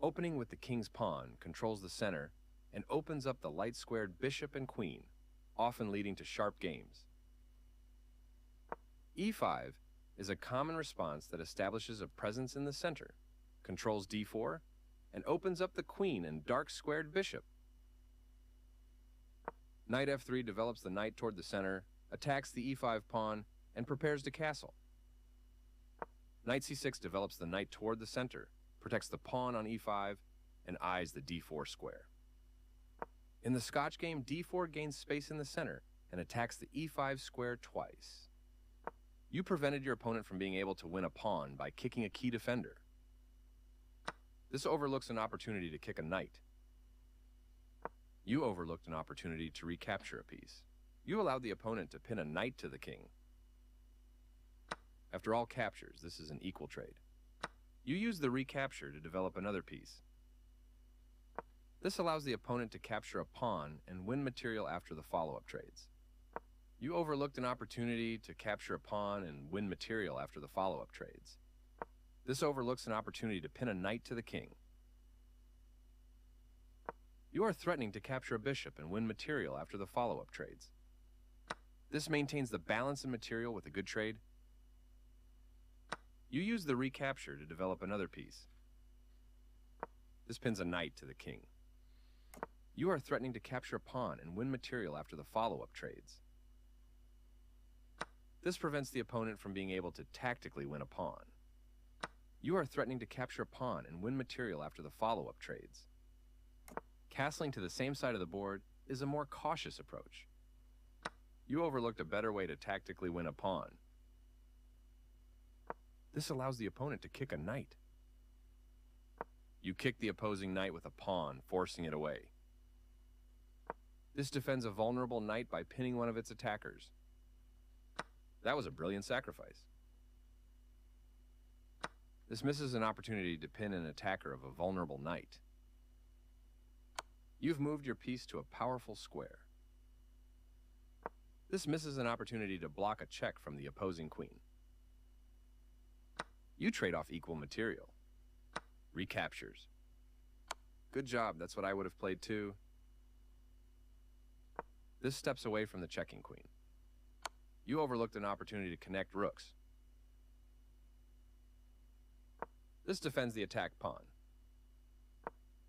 Opening with the king's pawn controls the center and opens up the light-squared bishop and queen, often leading to sharp games. e5 is a common response that establishes a presence in the center, controls d4, and opens up the queen and dark-squared bishop. Knight f3 develops the knight toward the center, attacks the e5 pawn, and prepares to castle. Knight c6 develops the knight toward the center, protects the pawn on e5, and eyes the d4 square. In the Scotch game, d4 gains space in the center and attacks the e5 square twice. You prevented your opponent from being able to win a pawn by kicking a key defender. This overlooks an opportunity to kick a knight. You overlooked an opportunity to recapture a piece. You allowed the opponent to pin a knight to the king. After all captures, this is an equal trade. You use the recapture to develop another piece. This allows the opponent to capture a pawn and win material after the follow-up trades. You overlooked an opportunity to capture a pawn and win material after the follow-up trades. This overlooks an opportunity to pin a knight to the king. You are threatening to capture a bishop and win material after the follow-up trades. This maintains the balance in material with a good trade. You use the recapture to develop another piece. This pins a knight to the king. You are threatening to capture a pawn and win material after the follow-up trades. This prevents the opponent from being able to tactically win a pawn. You are threatening to capture a pawn and win material after the follow-up trades. Castling to the same side of the board is a more cautious approach. You overlooked a better way to tactically win a pawn. This allows the opponent to kick a knight. You kick the opposing knight with a pawn, forcing it away. This defends a vulnerable knight by pinning one of its attackers. That was a brilliant sacrifice. This misses an opportunity to pin an attacker of a vulnerable knight. You've moved your piece to a powerful square. This misses an opportunity to block a check from the opposing queen. You trade off equal material. Recaptures. Good job, that's what I would have played too. This steps away from the checking queen. You overlooked an opportunity to connect rooks. This defends the attack pawn.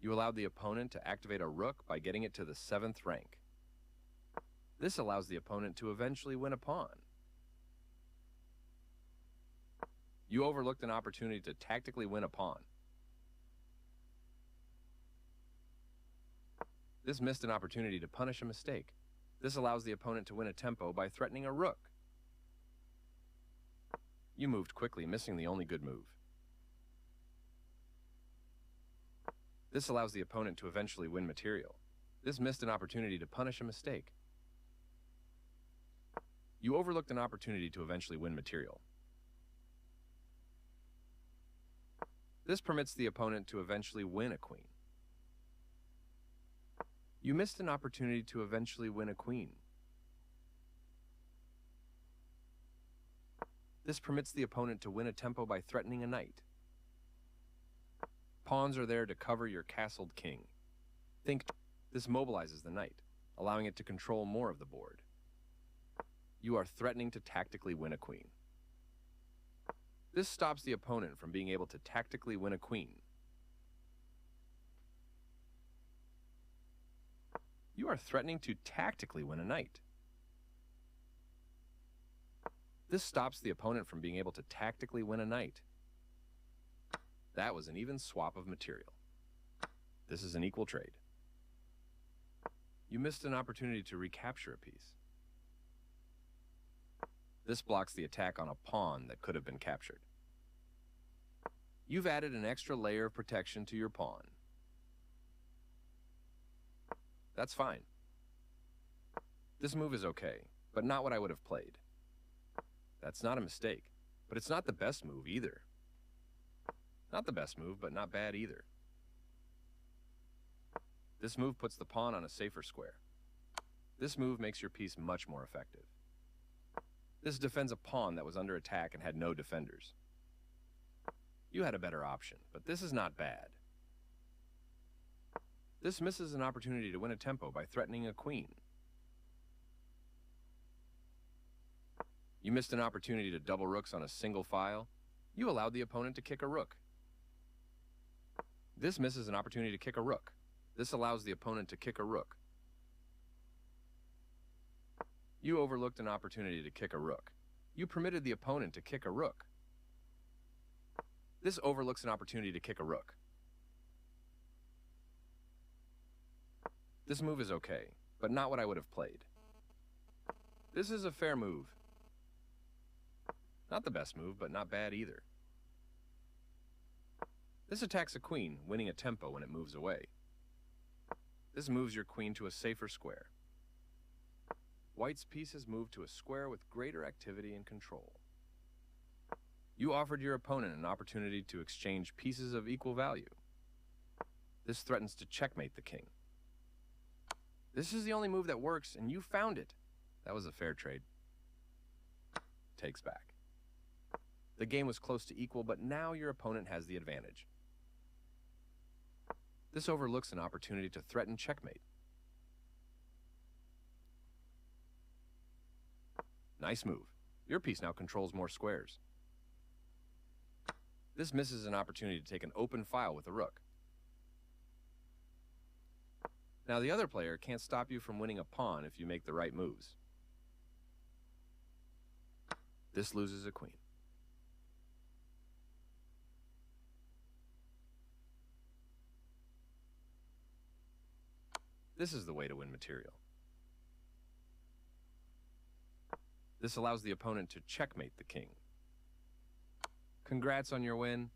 You allowed the opponent to activate a rook by getting it to the 7th rank. This allows the opponent to eventually win a pawn. You overlooked an opportunity to tactically win a pawn. This missed an opportunity to punish a mistake. This allows the opponent to win a tempo by threatening a rook. You moved quickly, missing the only good move. This allows the opponent to eventually win material. This missed an opportunity to punish a mistake. You overlooked an opportunity to eventually win material. This permits the opponent to eventually win a queen. You missed an opportunity to eventually win a queen. This permits the opponent to win a tempo by threatening a knight. Pawns are there to cover your castled king. This mobilizes the knight, allowing it to control more of the board. You are threatening to tactically win a queen. This stops the opponent from being able to tactically win a queen. You are threatening to tactically win a knight. This stops the opponent from being able to tactically win a knight. That was an even swap of material. This is an equal trade. You missed an opportunity to recapture a piece. This blocks the attack on a pawn that could have been captured. You've added an extra layer of protection to your pawn. That's fine. This move is okay, but not what I would have played. That's not a mistake, but it's not the best move either. Not the best move, but not bad either. This move puts the pawn on a safer square. This move makes your piece much more effective. This defends a pawn that was under attack and had no defenders. You had a better option, but this is not bad. This misses an opportunity to win a tempo by threatening a queen. You missed an opportunity to double rooks on a single file. You allowed the opponent to kick a rook. This misses an opportunity to kick a rook. This allows the opponent to kick a rook. You overlooked an opportunity to kick a rook. You permitted the opponent to kick a rook. This overlooks an opportunity to kick a rook. This move is okay, but not what I would have played. This is a fair move. Not the best move, but not bad either. This attacks a queen, winning a tempo when it moves away. This moves your queen to a safer square. White's piece has moved to a square with greater activity and control. You offered your opponent an opportunity to exchange pieces of equal value. This threatens to checkmate the king. This is the only move that works, and you found it. That was a fair trade. Takes back. The game was close to equal, but now your opponent has the advantage. This overlooks an opportunity to threaten checkmate. Nice move. Your piece now controls more squares. This misses an opportunity to take an open file with a rook. Now the other player can't stop you from winning a pawn if you make the right moves. This loses a queen. This is the way to win material. This allows the opponent to checkmate the king. Congrats on your win.